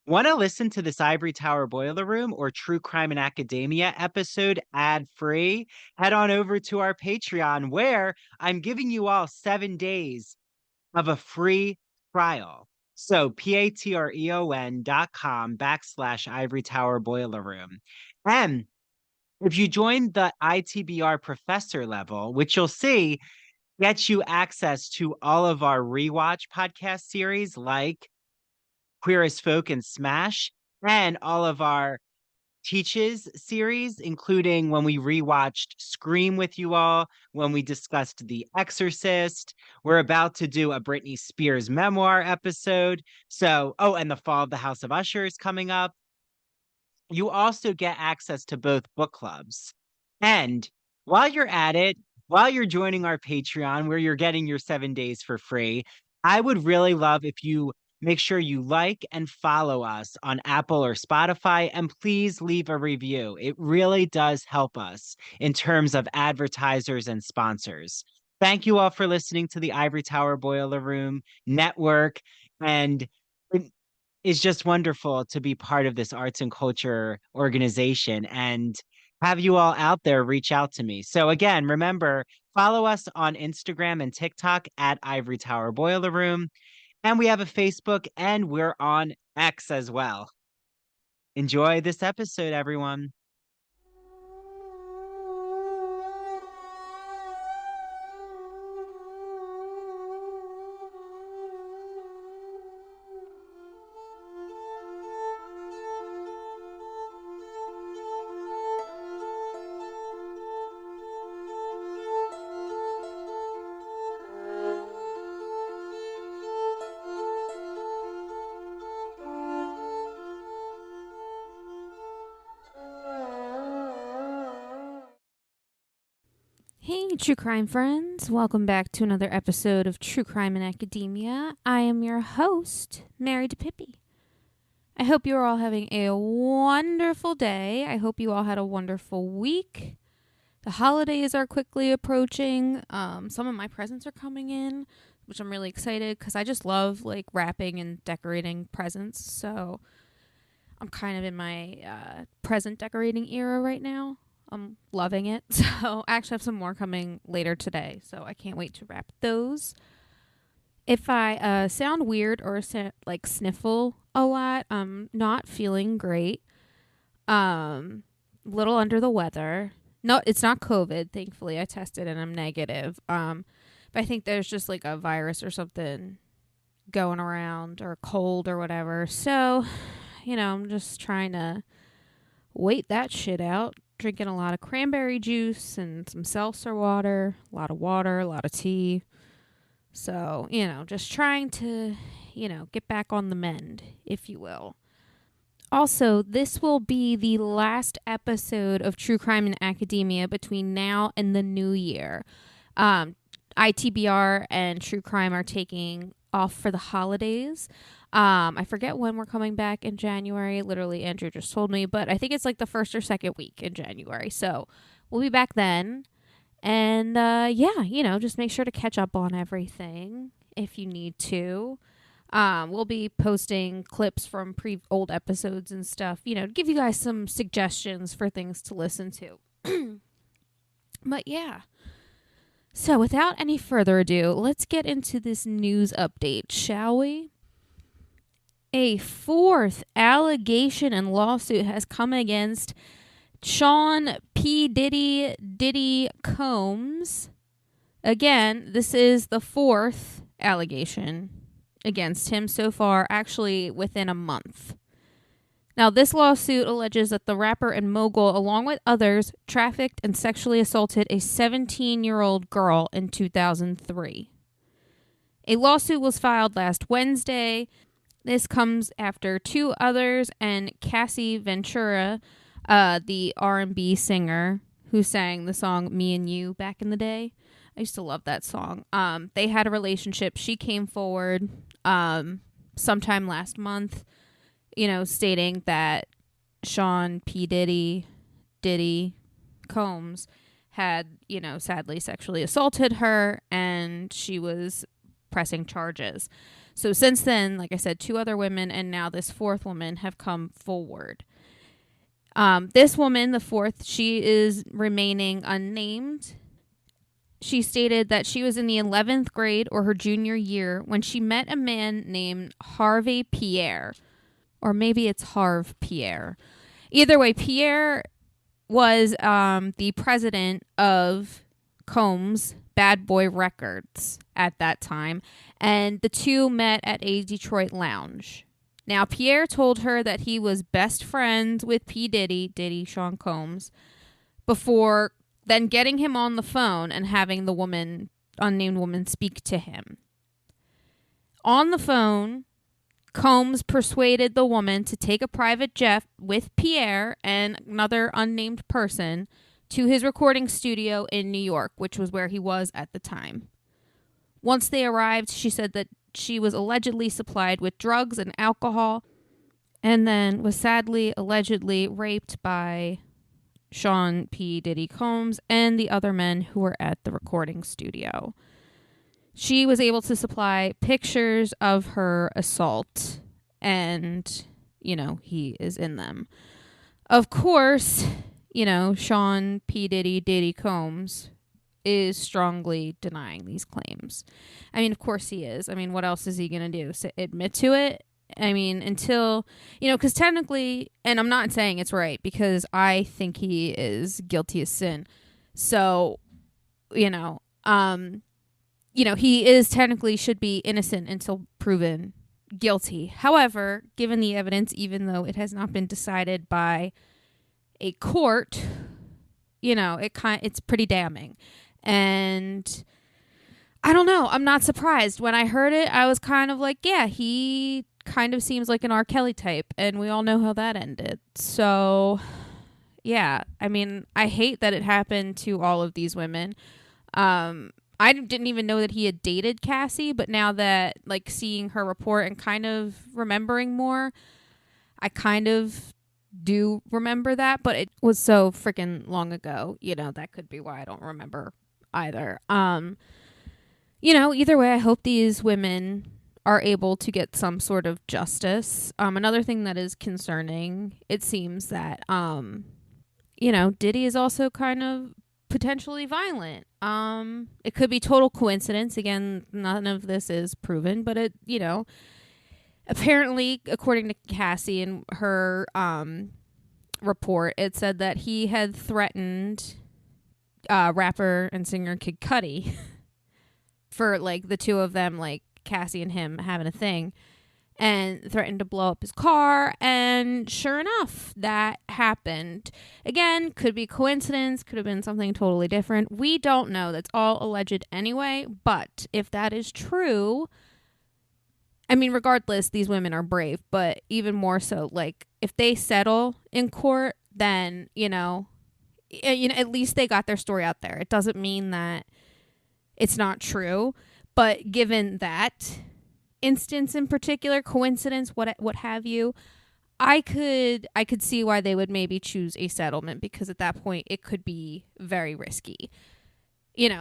Want to listen to this Ivory Tower Boiler Room or True Crime in Academia episode ad-free? Head on over to our Patreon where I'm giving you all 7 days of a free trial. So patreon.com/Ivory Tower Boiler Room. And if you join the ITBR professor level, which you'll see gets you access to all of our rewatch podcast series like Queer as Folk and Smash, and all of our Teaches series, including when we rewatched Scream with you all, when we discussed The Exorcist. We're about to do a Britney Spears memoir episode. So, oh, and The Fall of the House of Usher is coming up. You also get access to both book clubs. And while you're at it, while you're joining our Patreon, where you're getting your 7 days for free, I would really love if you make sure you like and follow us on Apple or Spotify, and please leave a review. It really does help us in terms of advertisers and sponsors. Thank you all for listening to the Ivory Tower Boiler Room Network. And it is just wonderful to be part of this arts and culture organization and have you all out there reach out to me. So again, remember, follow us on Instagram and TikTok at Ivory Tower Boiler Room. And we have a Facebook and we're on X as well. Enjoy this episode, everyone. Hey, true crime friends. Welcome back to another episode of True Crime in Academia. I am your host, Mary DiPipi. I hope you're all having a wonderful day. I hope you all had a wonderful week. The holidays are quickly approaching. Some of my presents are coming in, which I'm really excited because I just love wrapping and decorating presents. So I'm kind of in my present decorating era right now. I'm loving it. So I actually have some more coming later today. So I can't wait to wrap those. If I sound weird or sniffle a lot, I'm not feeling great. Little under the weather. No, it's not COVID. Thankfully, I tested and I'm negative. But I think there's just a virus or something going around or cold or whatever. So, I'm just trying to wait that shit out. Drinking a lot of cranberry juice and some seltzer water, a lot of tea. So, just trying to, get back on the mend, if you will. Also, this will be the last episode of True Crime in Academia between now and the new year. ITBR and True Crime are taking off for the holidays. I forget when we're coming back in January. Literally, Andrew just told me, but I think it's the first or second week in January. So we'll be back then. And just make sure to catch up on everything if you need to. We'll be posting clips from old episodes and stuff, to give you guys some suggestions for things to listen to. But yeah. So without any further ado, let's get into this news update, shall we? A fourth allegation and lawsuit has come against Sean P. Diddy Combs. Again, this is the fourth allegation against him so far, actually within a month. Now, this lawsuit alleges that the rapper and mogul, along with others, trafficked and sexually assaulted a 17-year-old girl in 2003. A lawsuit was filed last Wednesday. This comes after two others and Cassie Ventura, the R&B singer who sang the song Me and You back in the day. I used to love that song. They had a relationship. She came forward sometime last month, stating that Sean P. Diddy Combs had, sadly sexually assaulted her and she was pressing charges. So since then, like I said, 2 other women and now this 4th woman have come forward. This woman, the 4th, she is remaining unnamed. She stated that she was in the 11th grade or her junior year when she met a man named Harvey Pierre. Or maybe it's Harv Pierre. Either way, Pierre was the president of Combs Bad Boy Records at that time, and the 2 met at a Detroit lounge. Now, Pierre told her that he was best friends with P. Diddy, Sean Combs, before then getting him on the phone and having the unnamed woman, speak to him. On the phone, Combs persuaded the woman to take a private jet with Pierre and another unnamed person to his recording studio in New York, which was where he was at the time. Once they arrived, she said that she was allegedly supplied with drugs and alcohol and then was sadly, allegedly raped by Sean P. Diddy Combs and the other men who were at the recording studio. She was able to supply pictures of her assault, and, he is in them. Of course, Sean P. Diddy Combs is strongly denying these claims. I mean, of course he is. I mean, what else is he going to do? Admit to it? I mean, until, because technically, and I'm not saying it's right, because I think he is guilty as sin. So, he is technically should be innocent until proven guilty. However, given the evidence, even though it has not been decided by a court, it's pretty damning. And I don't know. I'm not surprised. When I heard it, I was kind of like, yeah, he kind of seems like an R. Kelly type, and we all know how that ended. So, yeah, I mean, I hate that it happened to all of these women. I didn't even know that he had dated Cassie, but now that, seeing her report and kind of remembering more, I kind of do remember that, but it was so freaking long ago. That could be why I don't remember either. Either way, I hope these women are able to get some sort of justice. Another thing that is concerning, it seems that, Diddy is also kind of potentially violent. It could be total coincidence. Again, none of this is proven, but it, apparently, according to Cassie and her report, it said that he had threatened rapper and singer Kid Cudi for the 2 of them, Cassie and him having a thing, and threatened to blow up his car, and sure enough, that happened. Again, could be coincidence, could have been something totally different. We don't know. That's all alleged anyway, but if that is true, I mean, regardless, these women are brave, but even more so, if they settle in court, then, at least they got their story out there. It doesn't mean that it's not true, but given that instance in particular, coincidence, what have you, I could see why they would maybe choose a settlement, because at that point it could be very risky.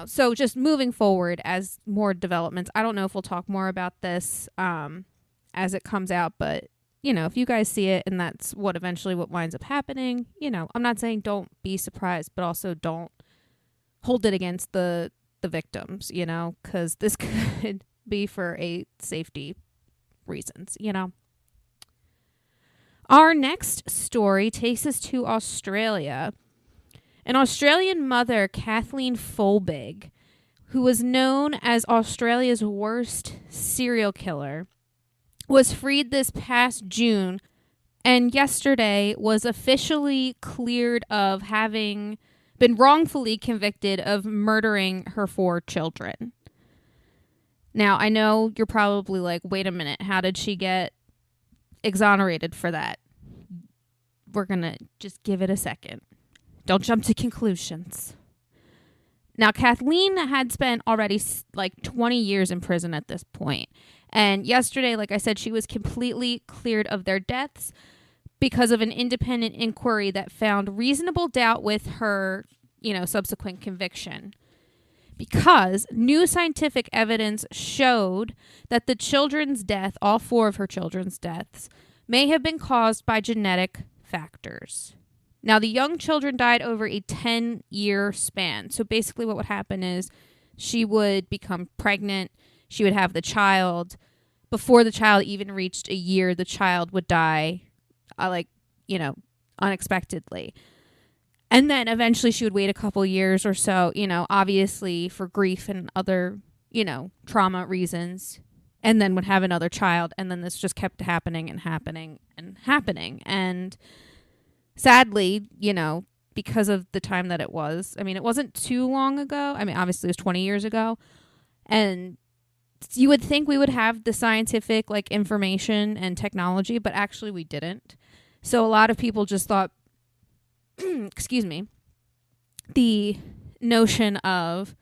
So just moving forward as more developments, I don't know if we'll talk more about this as it comes out, but if you guys see it and that's what winds up happening, I'm not saying don't be surprised, but also don't hold it against the victims, because this could be for a safety reasons, Our next story takes us to Australia. An Australian mother, Kathleen Folbig, who was known as Australia's worst serial killer, was freed this past June and yesterday was officially cleared of having been wrongfully convicted of murdering her 4 children. Now, I know you're probably like, wait a minute, how did she get exonerated for that? We're going to just give it a second. Don't jump to conclusions. Now, Kathleen had spent already 20 years in prison at this point. And yesterday, like I said, she was completely cleared of their deaths because of an independent inquiry that found reasonable doubt with her, subsequent conviction. because new scientific evidence showed that the children's death, all 4 of her children's deaths, may have been caused by genetic factors. Now, the young children died over a 10-year span. So basically what would happen is she would become pregnant, she would have the child. Before the child even reached a year, the child would die, unexpectedly. And then eventually she would wait a couple years or so, obviously for grief and other, trauma reasons, and then would have another child. And then this just kept happening and happening and happening. And sadly, because of the time that it was, it wasn't too long ago. Obviously it was 20 years ago. And you would think we would have the scientific information and technology, but actually we didn't. So a lot of people just thought, excuse me, the notion of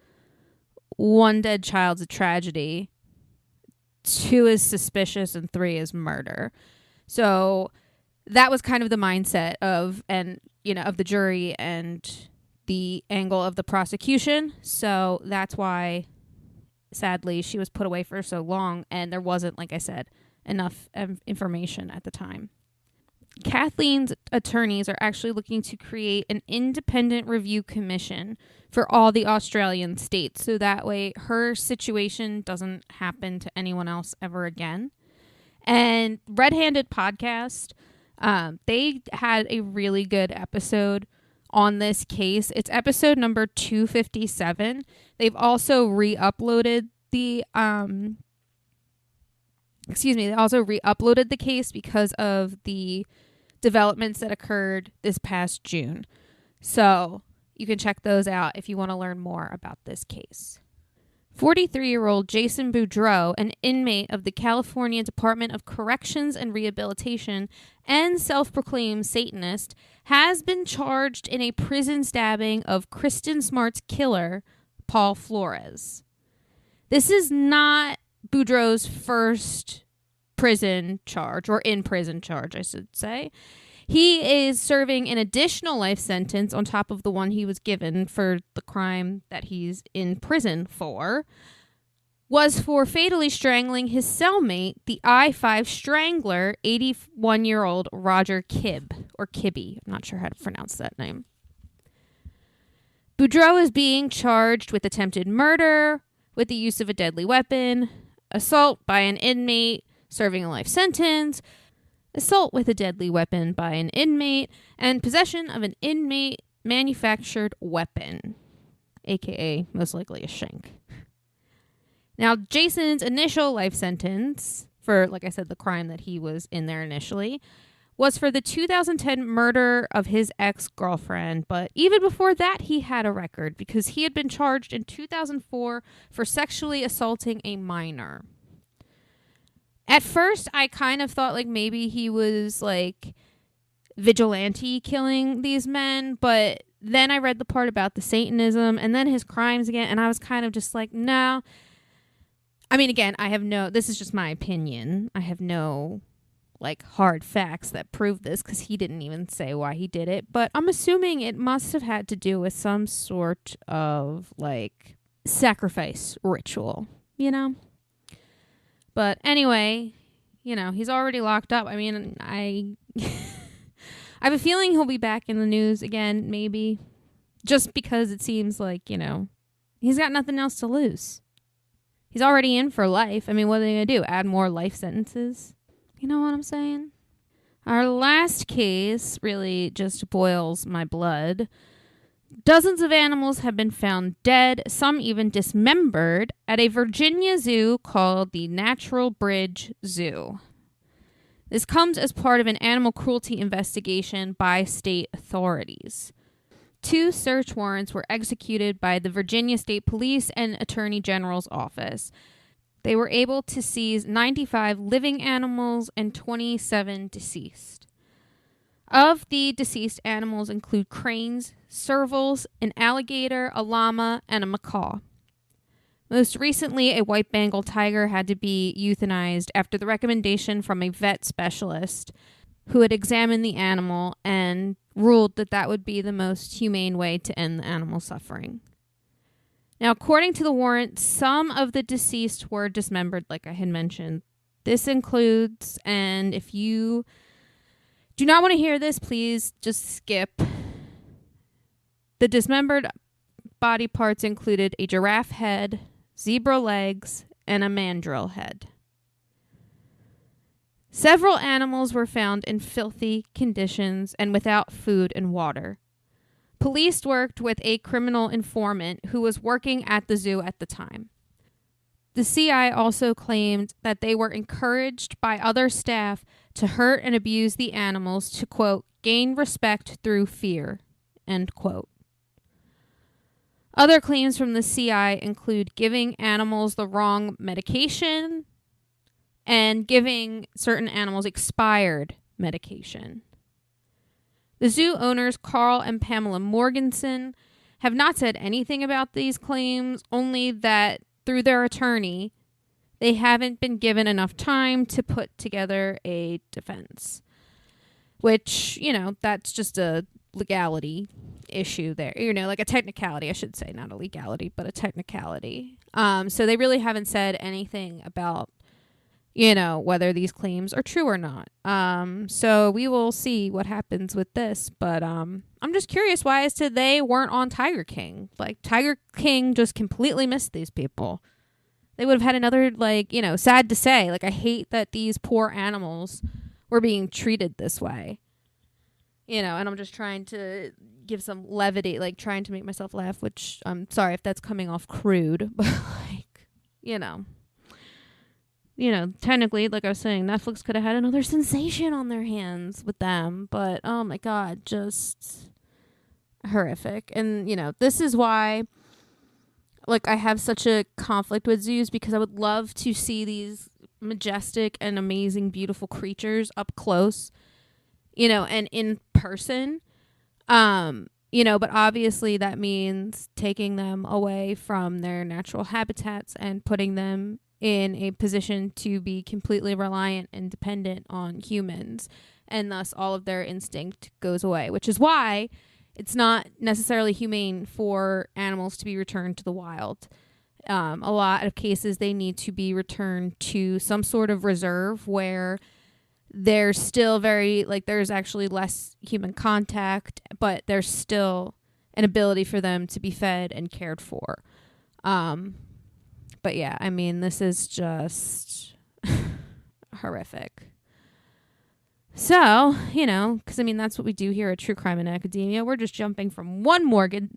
1 dead child's a tragedy, 2 is suspicious, and 3 is murder. So that was kind of the mindset of the jury and the angle of the prosecution. So that's why, sadly, she was put away for so long, and there wasn't, like I said, enough information at the time. Kathleen's attorneys are actually looking to create an independent review commission for all the Australian states, so that way her situation doesn't happen to anyone else ever again. And Red Handed Podcast, they had a really good episode on this case. It's episode number 257. They've also re-uploaded the case because of the developments that occurred this past June. So you can check those out if you want to learn more about this case. 43-year-old Jason Boudreau, an inmate of the California Department of Corrections and Rehabilitation and self-proclaimed Satanist, has been charged in a prison stabbing of Kristin Smart's killer, Paul Flores. This is not Boudreau's first prison charge, or in-prison charge, I should say. He is serving an additional life sentence on top of the one he was given for the crime that he's in prison for, was for fatally strangling his cellmate, the I-5 strangler, 81-year-old Roger Kibb, or Kibbe. I'm not sure how to pronounce that name. Boudreau is being charged with attempted murder, with the use of a deadly weapon, assault by an inmate serving a life sentence, assault with a deadly weapon by an inmate, and possession of an inmate manufactured weapon, aka most likely a shank. Now, Jason's initial life sentence for, like I said, the crime that he was in there initially, was for the 2010 murder of his ex-girlfriend. But even before that, he had a record because he had been charged in 2004 for sexually assaulting a minor. At first, I kind of thought maybe he was vigilante killing these men, but then I read the part about the Satanism and then his crimes again, and I was kind of just no. Again, this is just my opinion. I have no hard facts that prove this because he didn't even say why he did it, but I'm assuming it must have had to do with some sort of sacrifice ritual, But anyway, he's already locked up. I have a feeling he'll be back in the news again, maybe. Just because it seems he's got nothing else to lose. He's already in for life. What are they going to do? Add more life sentences? You know what I'm saying? Our last case really just boils my blood. Dozens of animals have been found dead, some even dismembered, at a Virginia zoo called the Natural Bridge Zoo. This comes as part of an animal cruelty investigation by state authorities. 2 search warrants were executed by the Virginia State Police and Attorney General's office. They were able to seize 95 living animals and 27 deceased. Of the deceased animals include cranes, servals, an alligator, a llama, and a macaw. Most recently, a white Bengal tiger had to be euthanized after the recommendation from a vet specialist who had examined the animal and ruled that that would be the most humane way to end the animal suffering. Now, according to the warrant, some of the deceased were dismembered, like I had mentioned. This includes, and if you do not want to hear this, please just skip. The dismembered body parts included a giraffe head, zebra legs, and a mandrill head. Several animals were found in filthy conditions and without food and water. Police worked with a criminal informant who was working at the zoo at the time. The CI also claimed that they were encouraged by other staff to hurt and abuse the animals to, quote, gain respect through fear, end quote. Other claims from the CI include giving animals the wrong medication and giving certain animals expired medication. The zoo owners, Carl and Pamela Morganson, have not said anything about these claims, only that through their attorney, they haven't been given enough time to put together a defense. Which, that's just a legality issue there. Like a technicality, I should say. Not a legality, but a technicality. So they really haven't said anything about whether these claims are true or not. So we will see what happens with this. But I'm just curious why as to they weren't on Tiger King. Like, Tiger King just completely missed these people. They would have had another, sad to say. I hate that these poor animals were being treated this way. And I'm just trying to give some levity, trying to make myself laugh, which I'm sorry if that's coming off crude. But, technically, like I was saying, Netflix could have had another sensation on their hands with them. But, oh my God, just horrific. And, this is why, I have such a conflict with zoos, because I would love to see these majestic and amazing, beautiful creatures up close, and in person. But obviously that means taking them away from their natural habitats and putting them in a position to be completely reliant and dependent on humans, and thus all of their instinct goes away, which is why it's not necessarily humane for animals to be returned to the wild. A lot of cases they need to be returned to some sort of reserve where there's still there's actually less human contact, but there's still an ability for them to be fed and cared for. But yeah, this is just horrific. So, because that's what we do here at True Crime in Academia. We're just jumping from one morbid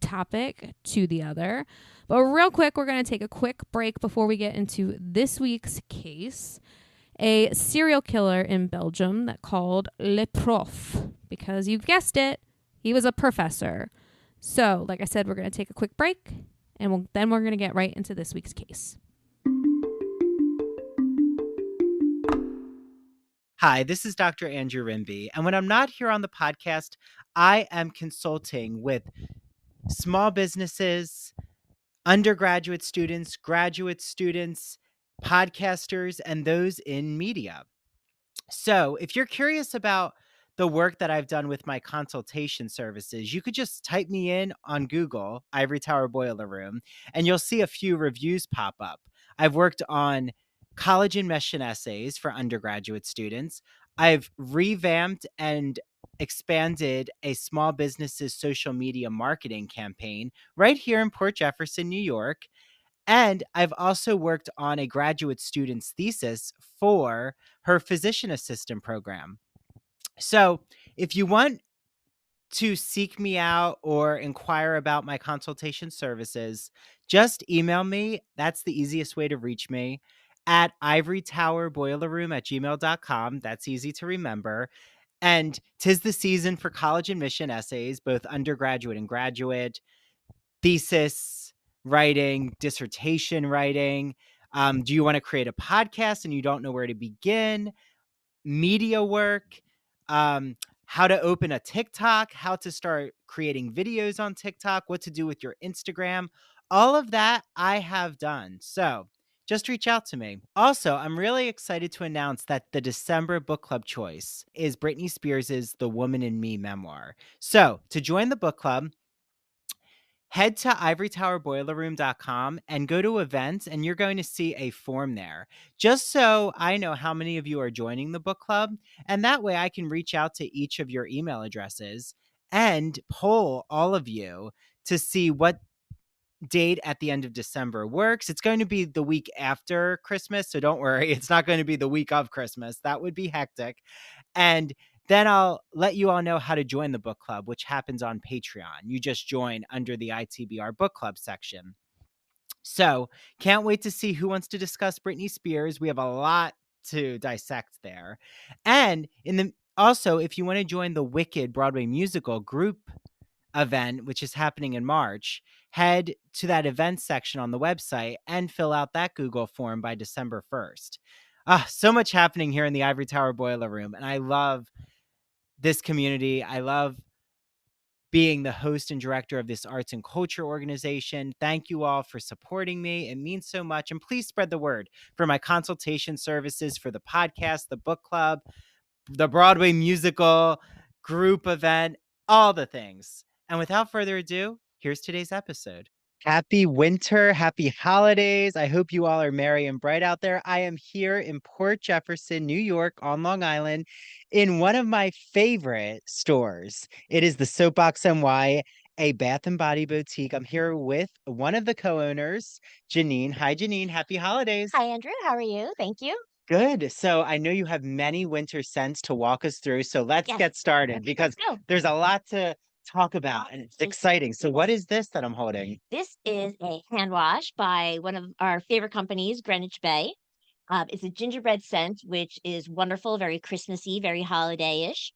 topic to the other. But real quick, we're going to take a quick break before we get into this week's case. A serial killer in Belgium that called Le Prof, because you've guessed it, he was a professor. So, like I said, we're going to take a quick break, and then we're going to get right into this week's case. Hi, this is Dr. Andrew Rimby, and when I'm not here on the podcast, I am consulting with small businesses, undergraduate students, graduate students, podcasters, and those in media. So if you're curious about the work that I've done with my consultation services, you could just type me in on Google, Ivory Tower Boiler Room, and you'll see a few reviews pop up. I've worked on college admission essays for undergraduate students. I've revamped and expanded a small business's social media marketing campaign right here in Port Jefferson, New York. And I've also worked on a graduate student's thesis for her physician assistant program. So if you want to seek me out or inquire about my consultation services, just email me. That's the easiest way to reach me at ivorytowerboilerroom@gmail.com. That's easy to remember. And 'tis the season for college admission essays, both undergraduate and graduate, thesis writing, dissertation writing. Do you want to create a podcast and you don't know where to begin? Media work, how to open a TikTok, how to start creating videos on TikTok, what to do with your Instagram. All of that I have done. So just reach out to me. Also, I'm really excited to announce that the December book club choice is Britney Spears' The Woman in Me memoir. So to join the book club, head to ivorytowerboilerroom.com and go to events, and you're going to see a form there. Just so I know how many of you are joining the book club, and that way I can reach out to each of your email addresses and poll all of you to see what date at the end of December works. It's going to be the week after Christmas, so don't worry. It's not going to be the week of Christmas. That would be hectic. And then I'll let you all know how to join the book club, which happens on Patreon. You just join under the ITBR book club section. So can't wait to see who wants to discuss Britney Spears. We have a lot to dissect there. And also, if you want to join the Wicked Broadway musical group event, which is happening in March, head to that events section on the website and fill out that Google form by December 1st. So much happening here in the Ivory Tower Boiler Room, and I love this community. I love being the host and director of this arts and culture organization. Thank you all for supporting me. It means so much. And please spread the word for my consultation services for the podcast, the book club, the Broadway musical, group event, all the things. And without further ado, here's today's episode. Happy winter, happy holidays. I hope you all are merry and bright out there. I am here in Port Jefferson, New York, on Long Island, in one of my favorite stores. It is the Soapbox NY, a bath and body boutique. I'm here with one of the co-owners, Janine. Hi, Janine. Happy holidays. Hi, Andrew. How are you? Thank you. Good. So I know you have many winter scents to walk us through. So let's Yes. get started because Let's go. there's a lot to talk about and it's exciting. So what is this that I'm holding? This is a hand wash by one of our favorite companies, Greenwich Bay. It's a gingerbread scent, which is wonderful, very Christmassy, very holiday-ish.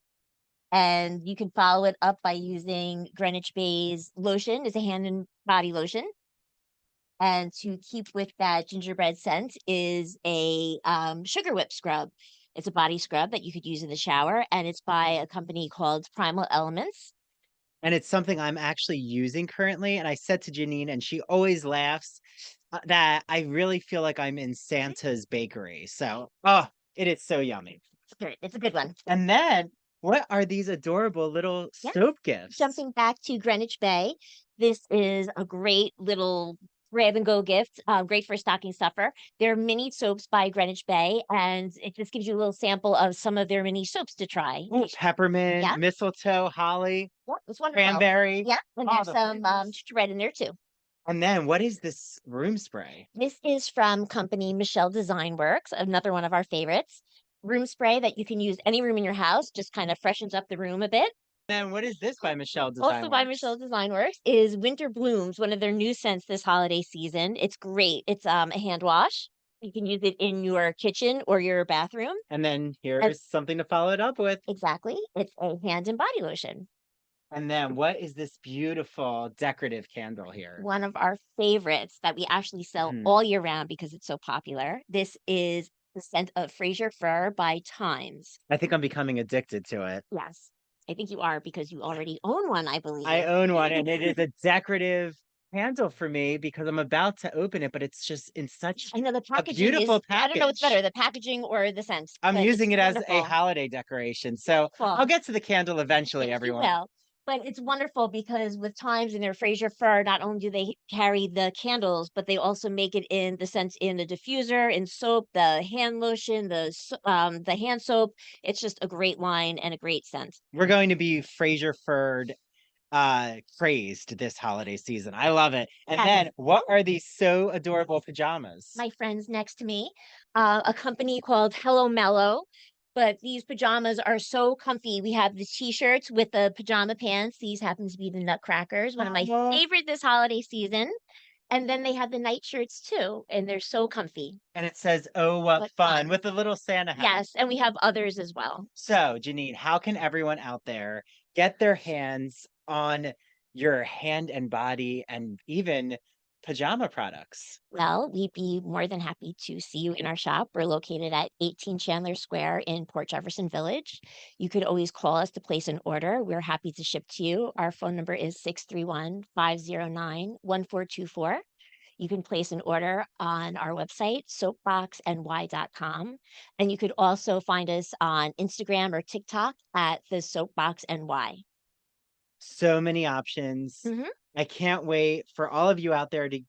And you can follow it up by using Greenwich Bay's lotion. It's a hand and body lotion. And to keep with that gingerbread scent is a sugar whip scrub. It's a body scrub that you could use in the shower, and it's by a company called Primal Elements. And it's something I'm actually using currently. And I said to Janine, and she always laughs, that I really feel like I'm in Santa's bakery. So, it is so yummy. It's a good one. And then, what are these adorable little soap gifts? Jumping back to Greenwich Bay, this is a great little grab and go gift, great for a stocking stuffer. They're mini soaps by Greenwich Bay, and it just gives you a little sample of some of their mini soaps to try. Ooh, peppermint, Yeah. mistletoe, holly, Yeah, it's wonderful. cranberry. Yeah, and all there's the some flavors. gingerbread in there too. And then what is this room spray? This is from company Michelle Design Works, another one of our favorites. Room spray that you can use any room in your house, just kind of freshens up the room a bit. And what is this by Michelle Design Also by Works? Michelle Design Works is Winter Blooms, one of their new scents this holiday season. It's great. It's a hand wash. You can use it in your kitchen or your bathroom. And then here's something to follow it up with. Exactly. It's a hand and body lotion. And then what is this beautiful decorative candle here? One of our favorites that we actually sell all year round because it's so popular. This is the scent of Fraser Fir by Times. I think I'm becoming addicted to it. Yes. I think you are because you already own one, I believe. I own one, and it is a decorative candle for me because I'm about to open it, but it's just in such I know the a packaging beautiful is, I don't know what's better, package. the packaging or the scent. I'm but it's using it as a wonderful. holiday decoration. So Cool. I'll get to the candle eventually, Yes, you everyone. will. But it's wonderful because with Times and their Fraser Fir, not only do they carry the candles, but they also make it in the scent in the diffuser, in soap, the hand lotion, the hand soap. It's just a great line and a great scent. We're going to be Fraser Furred crazed this holiday season. I love it. And Yes. then what are these so adorable pajamas? My friends next to me, a company called Hello Mellow. But these pajamas are so comfy. We have the t-shirts with the pajama pants. These happen to be the Nutcrackers, one of my favorite this holiday season. And then they have the nightshirts too, and they're so comfy. And it says, "Oh, what fun," with the little Santa hat. Yes, and we have others as well. So, Janine, how can everyone out there get their hands on your hand and body and even pajama products? Well, we'd be more than happy to see you in our shop. We're located at 18 Chandler Square in Port Jefferson Village. You could always call us to place an order. We're happy to ship to you. Our phone number is 631-509-1424. You can place an order on our website, soapboxny.com. And you could also find us on Instagram or TikTok at the Soapbox NY. So many options. I can't wait for all of you out there to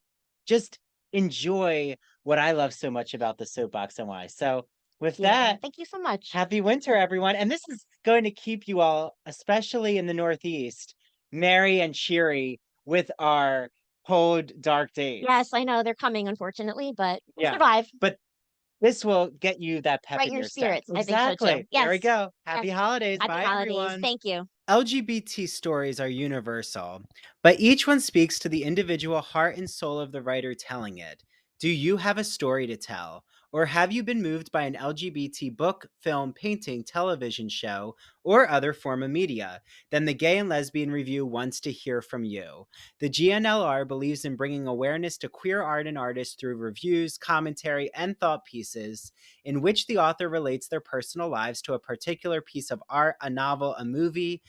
just enjoy what I love so much about the Soapbox and Why. So with that, Thank you so much. happy winter, everyone. And this is going to keep you all, especially in the Northeast, merry and cheery with our cold, dark days. Yes, I know they're coming, unfortunately, but we'll Yeah. survive. But this will get you that pep Right in in your your step. spirits. I think so Exactly. too. There we Yes. go. Happy Yes. holidays. Happy Bye, holidays. everyone. Thank you. LGBT stories are universal, but each one speaks to the individual heart and soul of the writer telling it. Do you have a story to tell? Or have you been moved by an LGBT book, film, painting, television show, or other form of media? Then the Gay and Lesbian Review wants to hear from you. The GNLR believes in bringing awareness to queer art and artists through reviews, commentary, and thought pieces in which the author relates their personal lives to a particular piece of art, a novel, a movie.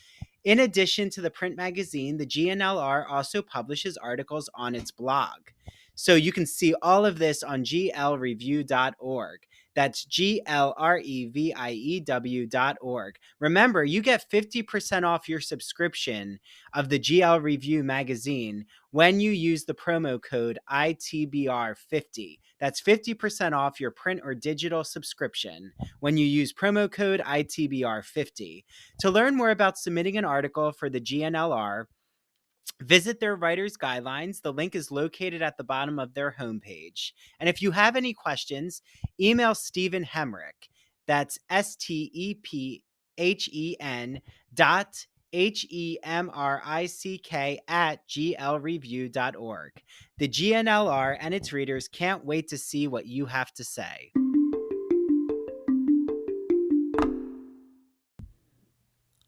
In addition to the print magazine, the GNLR also publishes articles on its blog. So you can see all of this on glreview.org. That's glreview.org. Remember, you get 50% off your subscription of the GL Review magazine when you use the promo code ITBR50. That's 50% off your print or digital subscription when you use promo code ITBR50. To learn more about submitting an article for the GNLR, visit their writer's guidelines. The link is located at the bottom of their homepage. And if you have any questions, email Stephen Hemrick. That's STEPHEN dot HEMRICK at glreview.org. The GNLR and its readers can't wait to see what you have to say.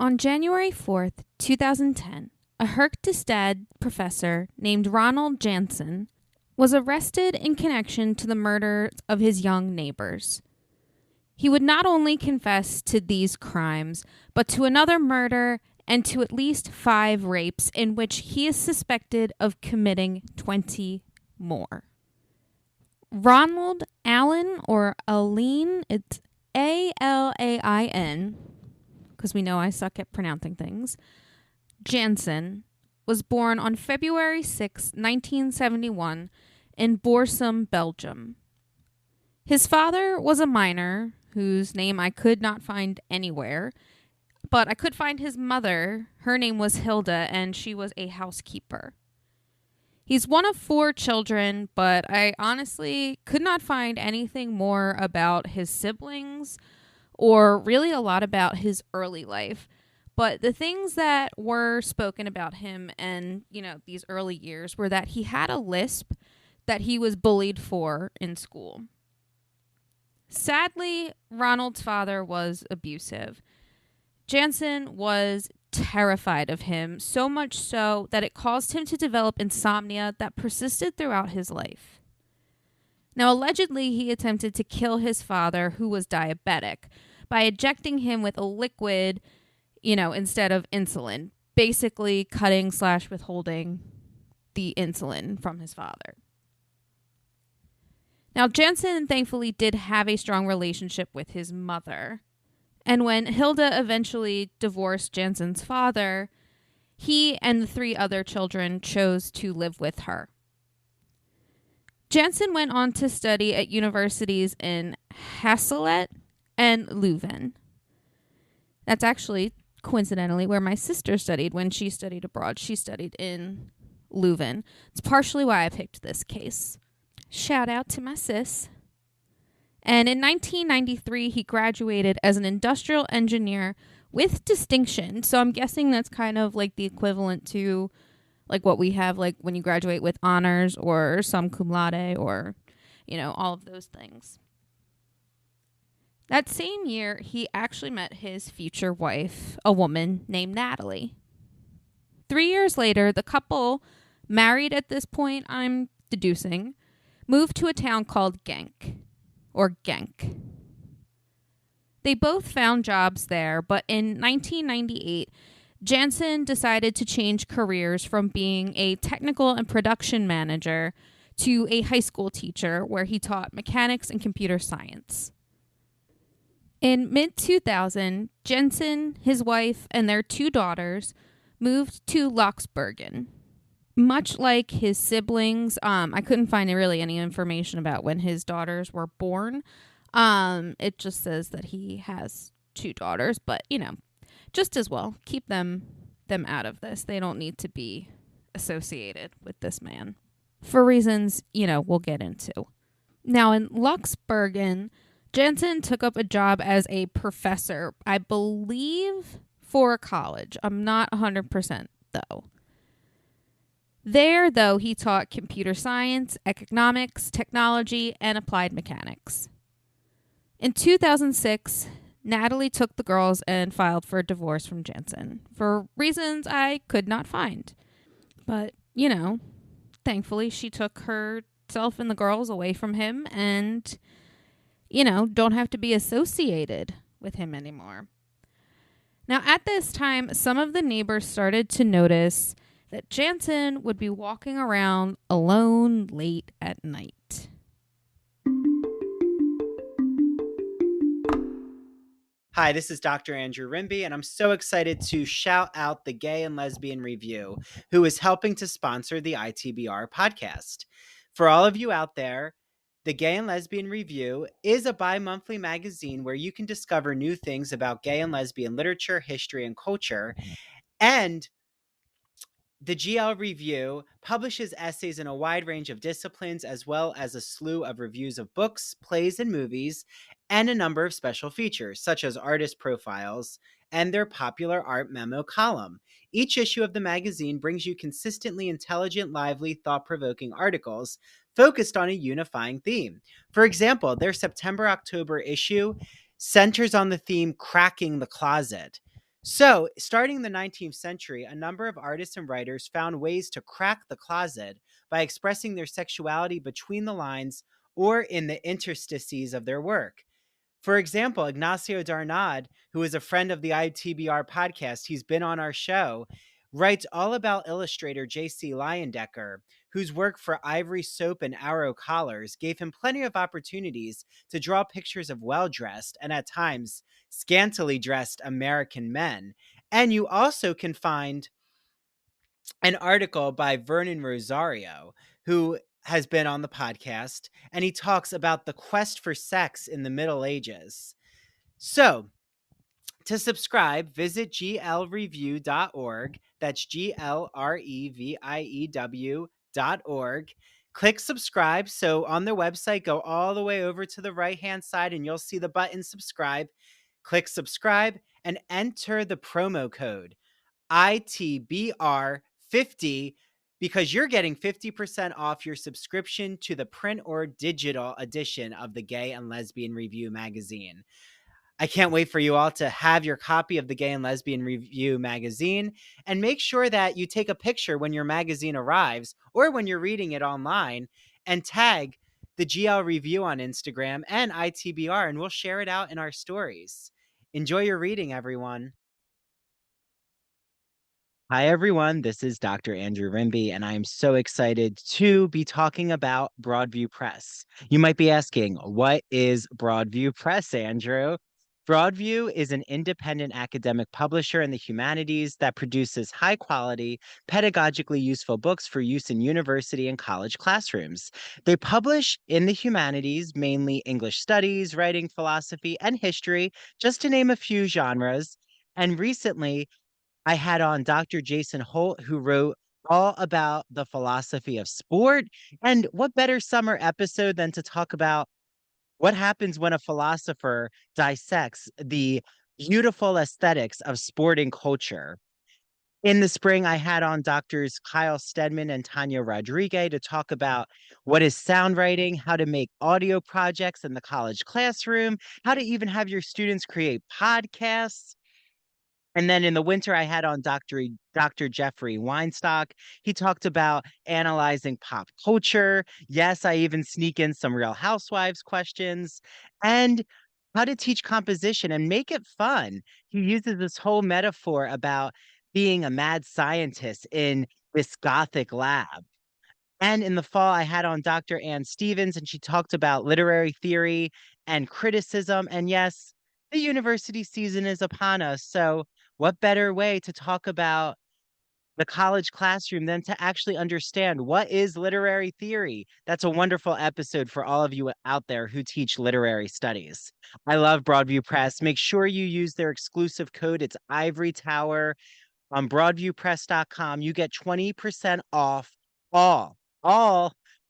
On January 4th, 2010, a Herktestad professor named Ronald Janssen was arrested in connection to the murder of his young neighbors. He would not only confess to these crimes, but to another murder and to at least 5 rapes in which he is suspected of committing 20 more. Ronald Allen, or Aline, it's Alain, because we know I suck at pronouncing things, Janssen was born on February 6, 1971, in Borsum, Belgium. His father was a miner whose name I could not find anywhere, but I could find his mother. Her name was Hilda, and she was a housekeeper. He's one of 4 children, but I honestly could not find anything more about his siblings or really a lot about his early life. But the things that were spoken about him and, these early years were that he had a lisp that he was bullied for in school. Sadly, Ronald's father was abusive. Janssen was terrified of him, so much so that it caused him to develop insomnia that persisted throughout his life. Now, allegedly, he attempted to kill his father, who was diabetic, by injecting him with a liquid, instead of insulin, basically cutting/withholding the insulin from his father. Now, Janssen thankfully did have a strong relationship with his mother. And when Hilda eventually divorced Janssen's father, he and the 3 other children chose to live with her. Janssen went on to study at universities in Hasselt and Leuven. That's actually, coincidentally, where my sister studied when she studied abroad. She studied in Leuven. It's partially why I picked this case. Shout out to my sis. And in 1993, he graduated as an industrial engineer with distinction. So I'm guessing that's kind of like the equivalent to like what we have like when you graduate with honors or summa cum laude or, all of those things. That same year, he actually met his future wife, a woman named Natalie. 3 years later, the couple, married at this point, I'm deducing, moved to a town called Genk. They both found jobs there, but in 1998, Janssen decided to change careers from being a technical and production manager to a high school teacher where he taught mechanics and computer science. In mid-2000, Janssen, his wife, and their 2 daughters moved to Loxbergen, much like his siblings, I couldn't find really any information about when his daughters were born. It just says that he has 2 daughters, but just as well keep them out of this. They don't need to be associated with this man for reasons, we'll get into. Now in Luxbergen, Janssen took up a job as a professor, I believe for a college. I'm not 100% though. There, though, he taught computer science, economics, technology, and applied mechanics. In 2006, Natalie took the girls and filed for a divorce from Janssen for reasons I could not find. But, thankfully she took herself and the girls away from him and, don't have to be associated with him anymore. Now, at this time, some of the neighbors started to notice that Janssen would be walking around alone late at night. Hi, this is Dr. Andrew Rimby, and I'm so excited to shout out the Gay and Lesbian Review, who is helping to sponsor the ITBR podcast. For all of you out there, the Gay and Lesbian Review is a bi-monthly magazine where you can discover new things about gay and lesbian literature, history, and culture. And the GL Review publishes essays in a wide range of disciplines, as well as a slew of reviews of books, plays, and movies, and a number of special features, such as artist profiles and their popular art memo column. Each issue of the magazine brings you consistently intelligent, lively, thought-provoking articles focused on a unifying theme. For example, their September-October issue centers on the theme Cracking the Closet. So, starting in the 19th century, a number of artists and writers found ways to crack the closet by expressing their sexuality between the lines or in the interstices of their work. For example, Ignacio Darnad, who is a friend of the ITBR podcast, he's been on our show, writes all about illustrator J.C. Leyendecker, whose work for Ivory Soap and Arrow Collars gave him plenty of opportunities to draw pictures of well-dressed and at times scantily dressed American men. And you also can find an article by Vernon Rosario, who has been on the podcast, and he talks about the quest for sex in the Middle Ages. So, to subscribe, visit glreview.org. That's glreview.org. Click subscribe. So on their website, go all the way over to the right-hand side and you'll see the button subscribe. Click subscribe and enter the promo code ITBR50 because you're getting 50% off your subscription to the print or digital edition of the Gay and Lesbian Review magazine. I can't wait for you all to have your copy of the Gay and Lesbian Review magazine, and make sure that you take a picture when your magazine arrives or when you're reading it online and tag the GL Review on Instagram and ITBR, and we'll share it out in our stories. Enjoy your reading, everyone. Hi, everyone. This is Dr. Andrew Rimby, and I am so excited to be talking about Broadview Press. You might be asking, what is Broadview Press, Andrew? Broadview is an independent academic publisher in the humanities that produces high-quality, pedagogically useful books for use in university and college classrooms. They publish in the humanities, mainly English studies, writing, philosophy, and history, just to name a few genres. And recently, I had on Dr. Jason Holt, who wrote all about the philosophy of sport. And what better summer episode than to talk about what happens when a philosopher dissects the beautiful aesthetics of sporting culture. In the spring, I had on Doctors Kyle Stedman and Tanya Rodriguez to talk about what is sound writing, how to make audio projects in the college classroom, how to even have your students create podcasts. And then in the winter, I had on Dr. Jeffrey Weinstock. He talked about analyzing pop culture. Yes, I even sneak in some Real Housewives questions and how to teach composition and make it fun. He uses this whole metaphor about being a mad scientist in this gothic lab. And in the fall, I had on Dr. Ann Stevens, and she talked about literary theory and criticism. And yes, the university season is upon us. So, what better way to talk about the college classroom than to actually understand what is literary theory. That's a wonderful episode for all of you out there who teach literary studies. I love Broadview Press. Make sure you use their exclusive code. It's Ivory Tower on broadviewpress.com. You get 20% off all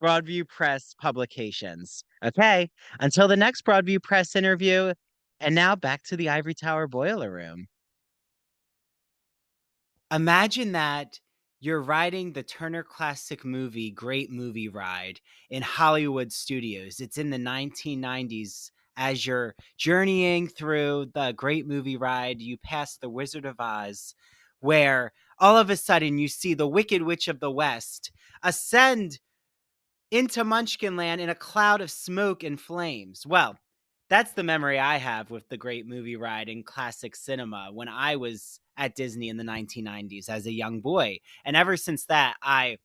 Broadview Press publications. Okay, until the next Broadview Press interview. And now back to the Ivory Tower boiler room. Imagine that you're riding the Turner Classic Movie Great Movie Ride in Hollywood studios. It's in the 1990s. As you're journeying through the Great Movie Ride, you pass the Wizard of Oz, where all of a sudden you see the Wicked Witch of the West ascend into Munchkinland in a cloud of smoke and flames. Well, that's the memory I have with the Great Movie Ride in classic cinema when I was at Disney in the 1990s as a young boy. And ever since that, I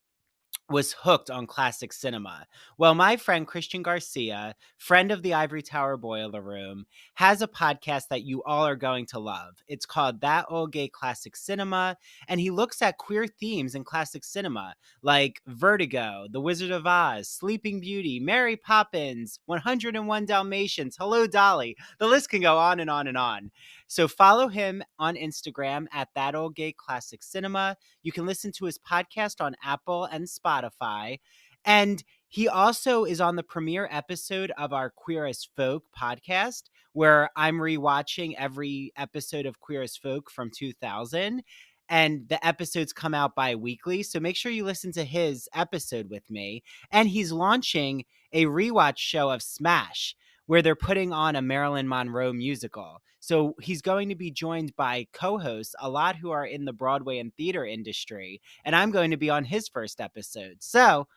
was hooked on classic cinema. Well, my friend Christian Garcia, friend of the Ivory Tower Boiler Room, has a podcast that you all are going to love. It's called That Old Gay Classic Cinema, and he looks at queer themes in classic cinema like Vertigo, The Wizard of Oz, Sleeping Beauty, Mary Poppins, 101 Dalmatians, Hello Dolly. The list can go on and on and on. So follow him on Instagram at That Old Gay Classic Cinema. You can listen to his podcast on Apple and Spotify. And he also is on the premiere episode of our Queer as Folk podcast, where I'm rewatching every episode of Queer as Folk from 2000. And the episodes come out bi-weekly. So make sure you listen to his episode with me. And he's launching a rewatch show of Smash, where they're putting on a Marilyn Monroe musical. So he's going to be joined by co-hosts, a lot who are in the Broadway and theater industry, and I'm going to be on his first episode. So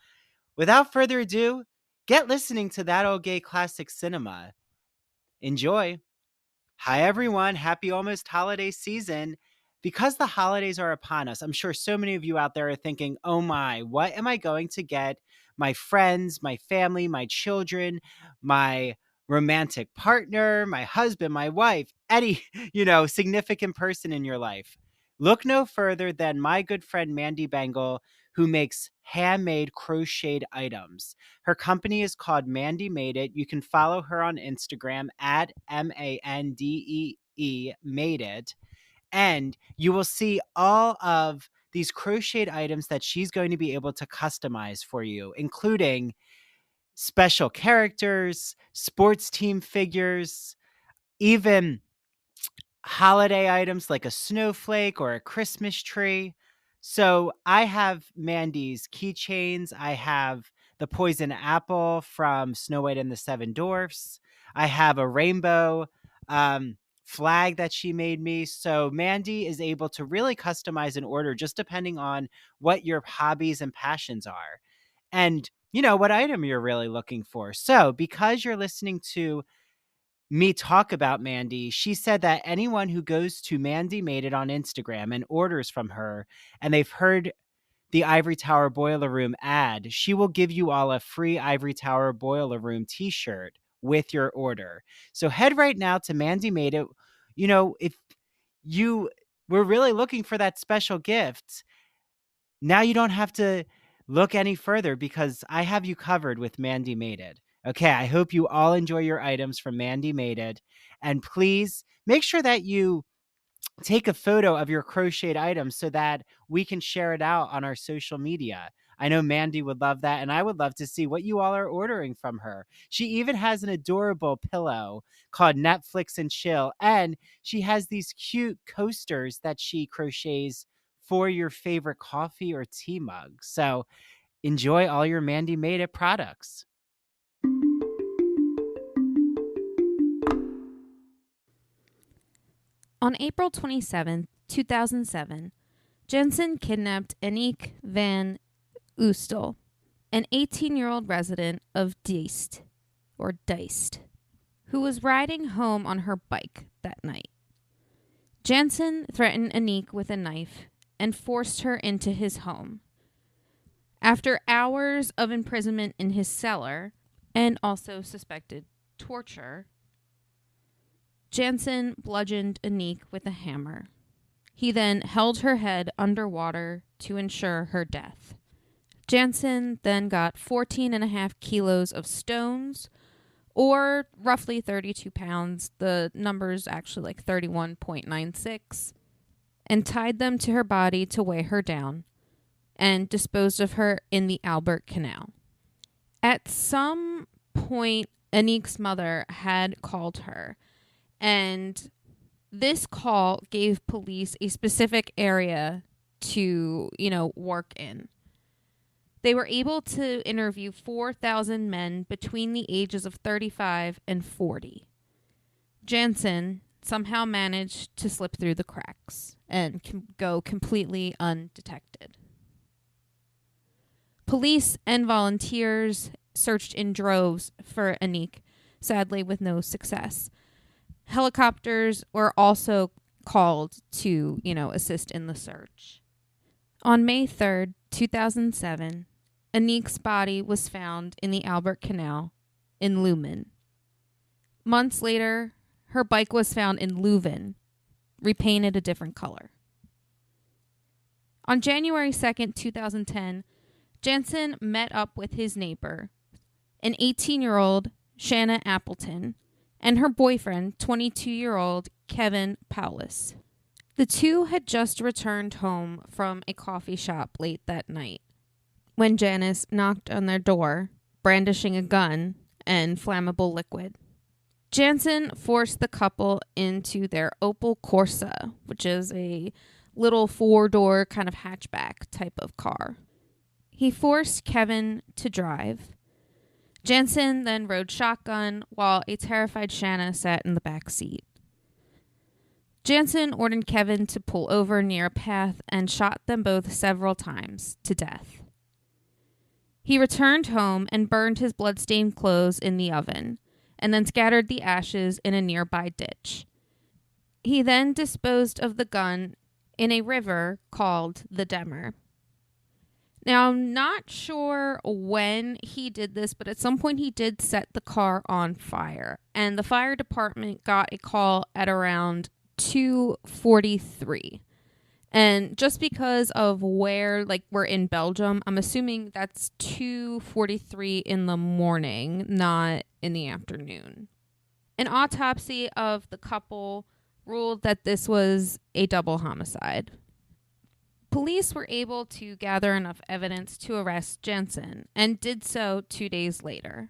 without further ado, get listening to That Old Gay Classic Cinema. Enjoy. Hi, everyone. Happy almost holiday season. Because the holidays are upon us, I'm sure so many of you out there are thinking, oh my, what am I going to get my friends, my family, my children, my romantic partner, my husband, my wife, any, significant person in your life? Look no further than my good friend Mandy Bengal, who makes handmade crocheted items. Her company is called Mandy Made It. You can follow her on Instagram at MANDEE Made It. And you will see all of these crocheted items that she's going to be able to customize for you, including special characters, sports team figures, even holiday items like a snowflake or a Christmas tree. So I have Mandy's keychains. I have the poison apple from Snow White and the Seven Dwarfs. I have a rainbow flag that she made me. So Mandy is able to really customize an order just depending on what your hobbies and passions are and what item you're really looking for. So because you're listening to me talk about Mandy, she said that anyone who goes to Mandy Made It on Instagram and orders from her and they've heard the Ivory Tower Boiler Room ad, she will give you all a free Ivory Tower Boiler Room t-shirt with your order. So head right now to Mandy Made It. If you were really looking for that special gift, now you don't have to look any further because I have you covered with Mandy Made It. Okay, I hope you all enjoy your items from Mandy Made It. And please make sure that you take a photo of your crocheted items so that we can share it out on our social media. I know Mandy would love that, and I would love to see what you all are ordering from her. She even has an adorable pillow called Netflix and Chill, and she has these cute coasters that she crochets for your favorite coffee or tea mug. So enjoy all your Mandy Made It products. On April 27, 2007, Janssen kidnapped Aniek van Oostel, an 18-year-old resident of Diest, who was riding home on her bike that night. Janssen threatened Aniek with a knife and forced her into his home. After hours of imprisonment in his cellar and also suspected torture, Janssen bludgeoned Aniek with a hammer. He then held her head underwater to ensure her death. Janssen then got 14.5 kilos of stones, or roughly 32 pounds. The number's actually like 31.96, and tied them to her body to weigh her down, and disposed of her in the Albert Canal. At some point, Anique's mother had called her, and this call gave police a specific area to, work in. They were able to interview 4,000 men between the ages of 35 and 40. Janssen somehow managed to slip through the cracks and go completely undetected. Police and volunteers searched in droves for Anique, sadly with no success. Helicopters were also called to, assist in the search. On May 3rd, 2007, Anique's body was found in the Albert Canal in Leuven. Months later, her bike was found in Leuven, repainted a different color. On January 2nd, 2010, Janssen met up with his neighbor, an 18-year-old Shanna Appleton, and her boyfriend, 22-year-old Kevin Paulus. The two had just returned home from a coffee shop late that night when Janice knocked on their door, brandishing a gun and flammable liquid. Janssen forced the couple into their Opel Corsa, which is a little 4-door kind of hatchback type of car. He forced Kevin to drive. Janssen then rode shotgun while a terrified Shanna sat in the back seat. Janssen ordered Kevin to pull over near a path and shot them both several times to death. He returned home and burned his blood-stained clothes in the oven, and then scattered the ashes in a nearby ditch. He then disposed of the gun in a river called the Demmer. Now, I'm not sure when he did this, but at some point he did set the car on fire, and the fire department got a call at around 2:43. And just because of where, we're in Belgium, I'm assuming that's 2:43 in the morning, not in the afternoon. An autopsy of the couple ruled that this was a double homicide. Police were able to gather enough evidence to arrest Janssen, and did so 2 days later.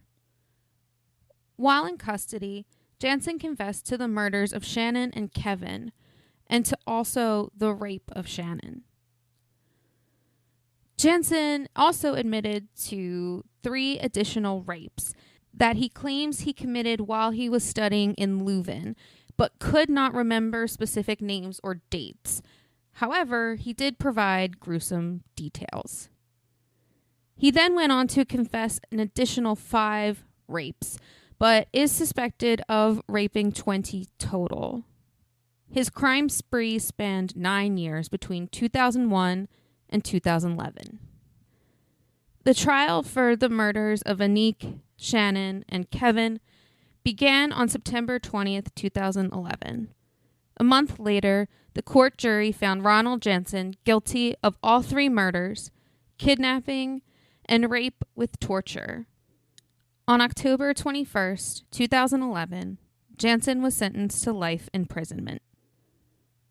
While in custody, Janssen confessed to the murders of Shannon and Kevin, and to also the rape of Shannon. Janssen also admitted to 3 additional rapes that he claims he committed while he was studying in Leuven, but could not remember specific names or dates. However, he did provide gruesome details. He then went on to confess an additional 5 rapes, but is suspected of raping 20 total. His crime spree spanned 9 years between 2001 and 2011. The trial for the murders of Anique, Shannon, and Kevin began on September 20th, 2011. A month later, the court jury found Ronald Janssen guilty of all 3 murders, kidnapping, and rape with torture. On October 21st, 2011, Janssen was sentenced to life imprisonment.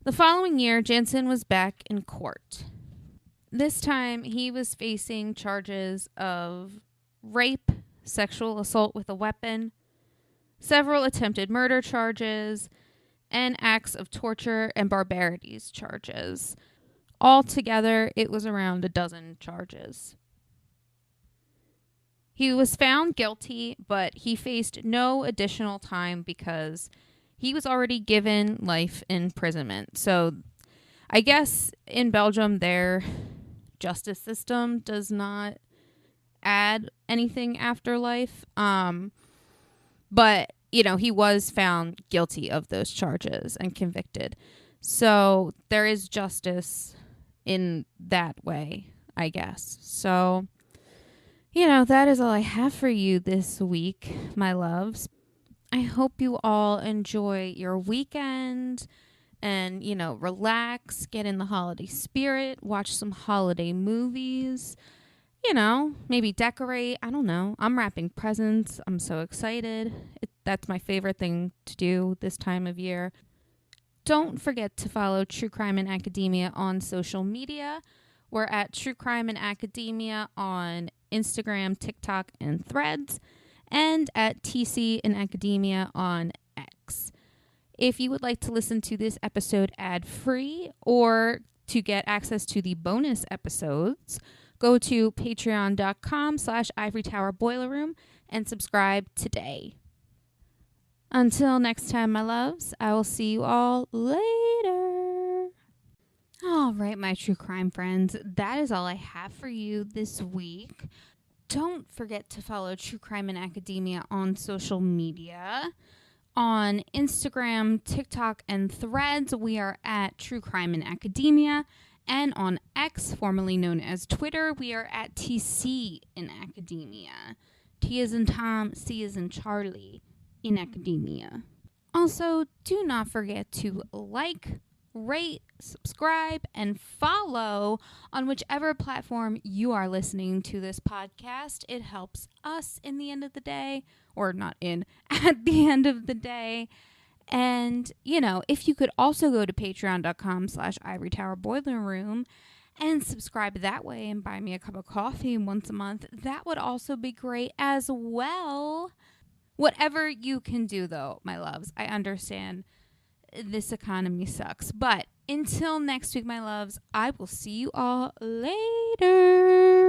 The following year, Janssen was back in court. This time, he was facing charges of rape, sexual assault with a weapon, several attempted murder charges, and acts of torture and barbarities charges. Altogether, it was around a dozen charges. He was found guilty, but he faced no additional time because he was already given life imprisonment. So I guess in Belgium, their justice system does not add anything after life. But he was found guilty of those charges and convicted. So there is justice in that way, I guess. So, that is all I have for you this week, my loves. I hope you all enjoy your weekend and, relax, get in the holiday spirit, watch some holiday movies, maybe decorate. I don't know. I'm wrapping presents. I'm so excited. That's my favorite thing to do this time of year. Don't forget to follow True Crime in Academia on social media. We're at True Crime in Academia on Instagram, TikTok, and Threads, and at TC in Academia on X. If you would like to listen to this episode ad-free or to get access to the bonus episodes, go to patreon.com/ivorytowerboilerroom and subscribe today. Until next time, my loves, I will see you all later. All right, my true crime friends, that is all I have for you this week. Don't forget to follow True Crime in Academia on social media. On Instagram, TikTok, and Threads, we are at True Crime in Academia. And on X, formerly known as Twitter, we are at TC in Academia. T as in Tom, C as in Charlie, in Academia. Also, do not forget to like, rate, subscribe, and follow on whichever platform you are listening to this podcast. It helps us in the end of the day, or not in, at the end of the day. And, if you could also go to patreon.com/ivorytowerboilerroom and subscribe that way and buy me a cup of coffee once a month, that would also be great as well. Whatever you can do, though, my loves, I understand this economy sucks. But until next week, my loves, I will see you all later.